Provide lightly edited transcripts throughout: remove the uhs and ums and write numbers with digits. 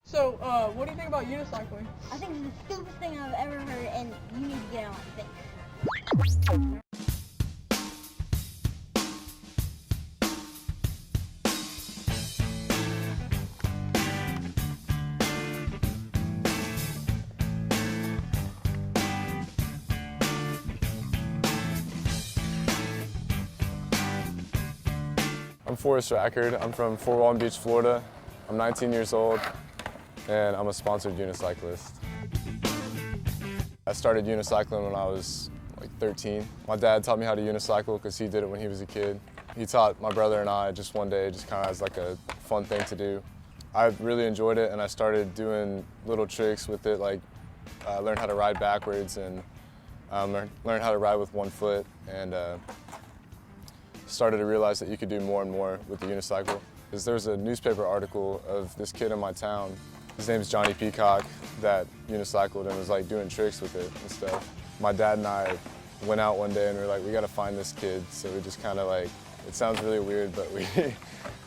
So, what do you think about unicycling? I think it's the stupidest thing I've ever heard, and you need to get on it. I'm Forrest Rackard. I'm from Fort Walton Beach, Florida. I'm 19 years old, and I'm a sponsored unicyclist. I started unicycling when I was like 13. My dad taught me how to unicycle because he did it when he was a kid. He taught my brother and I just one day, just kind of as like a fun thing to do. I really enjoyed it, and I started doing little tricks with it, like learned how to ride backwards and learned how to ride with one foot, and started to realize that you could do more and more with the unicycle. There was a newspaper article of this kid in my town. His name's Johnny Peacock, that unicycled and was like doing tricks with it and stuff. My dad and I went out one day and we were like, we gotta find this kid. So we just kind of like, it sounds really weird, but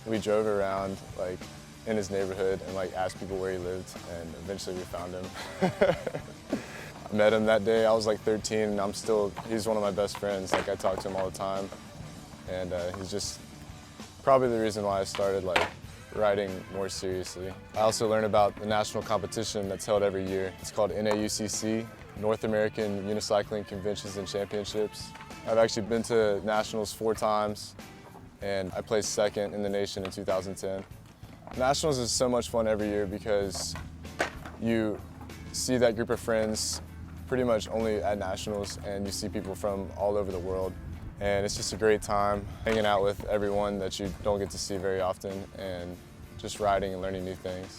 we drove around like in his neighborhood and like asked people where he lived, and eventually we found him. I met him that day. I was like 13, and he's one of my best friends. Like, I talk to him all the time. And he's just probably the reason why I started like riding more seriously. I also learned about the national competition that's held every year. It's called NAUCC, North American Unicycling Conventions and Championships. I've actually been to nationals 4 times, and I placed second in the nation in 2010. Nationals is so much fun every year because you see that group of friends pretty much only at nationals, and you see people from all over the world. And it's just a great time hanging out with everyone that you don't get to see very often, and just riding and learning new things.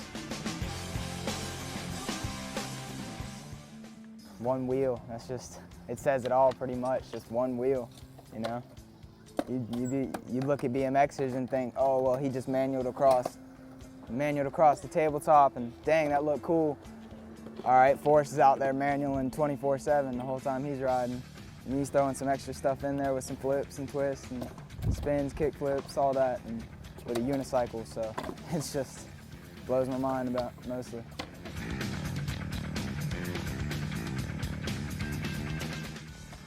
One wheel, that's just, it says it all pretty much, just one wheel, you know? You look at BMXers and think, oh, well, he just manualed across the tabletop, and dang, that looked cool. All right, Forrest is out there manualing 24/7 the whole time he's riding. And he's throwing some extra stuff in there with some flips and twists and spins, kick flips, all that, and with a unicycle. So it's just blows my mind about mostly.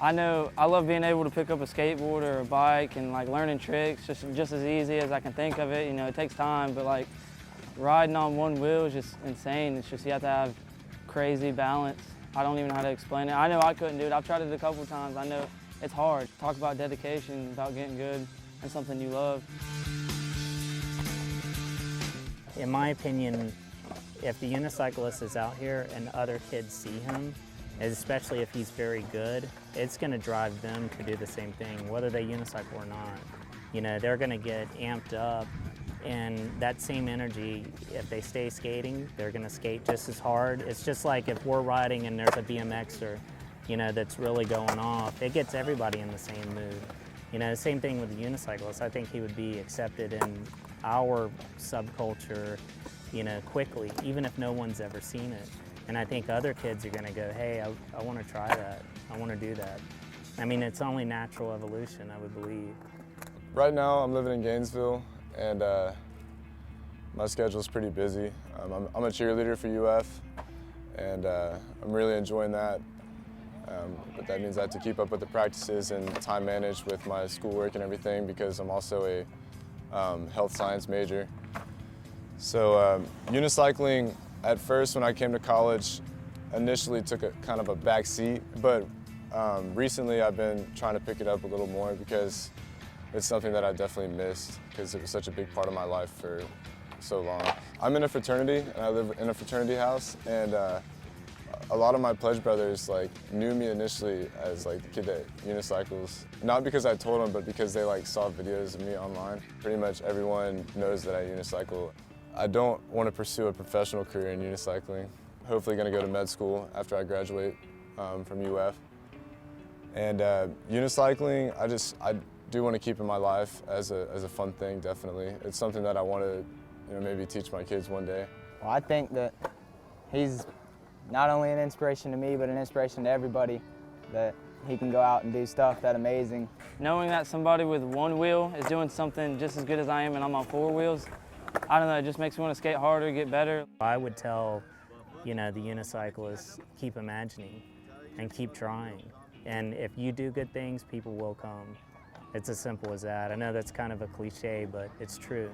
I know I love being able to pick up a skateboard or a bike and like learning tricks just as easy as I can think of it. You know, it takes time, but like riding on one wheel is just insane. It's just you have to have crazy balance. I don't even know how to explain it. I know I couldn't do it. I've tried it a couple times. I know it's hard. Talk about dedication, about getting good and something you love. In my opinion, if the unicyclist is out here and other kids see him, especially if he's very good, it's going to drive them to do the same thing, whether they unicycle or not. You know, they're going to get amped up. And that same energy, if they stay skating, they're going to skate just as hard. It's just like if we're riding and there's a BMXer, you know, that's really going off, it gets everybody in the same mood. You know, same thing with the unicyclist. I think he would be accepted in our subculture, you know, quickly, even if no one's ever seen it. And I think other kids are going to go, hey, I want to try that. I want to do that. I mean, it's only natural evolution, I would believe. Right now, I'm living in Gainesville, and my schedule's pretty busy. I'm a cheerleader for UF, and I'm really enjoying that. But that means I have to keep up with the practices and time manage with my schoolwork and everything, because I'm also a health science major. So unicycling, at first when I came to college, initially took a kind of a back seat, but recently I've been trying to pick it up a little more because it's something that I definitely missed, because it was such a big part of my life for so long. I'm in a fraternity, and I live in a fraternity house, and a lot of my pledge brothers like knew me initially as like the kid that unicycles. Not because I told them, but because they like saw videos of me online. Pretty much everyone knows that I unicycle. I don't want to pursue a professional career in unicycling. Hopefully going to go to med school after I graduate from UF. And unicycling, I do want to keep in my life as a fun thing, definitely. It's something that I want to, maybe teach my kids one day. Well, I think that he's not only an inspiration to me, but an inspiration to everybody, that he can go out and do stuff that amazing. Knowing that somebody with one wheel is doing something just as good as I am and I'm on 4 wheels, I don't know, it just makes me want to skate harder, get better. I would tell, the unicyclists, keep imagining and keep trying. And if you do good things, people will come. It's as simple as that. I know that's kind of a cliche, but it's true.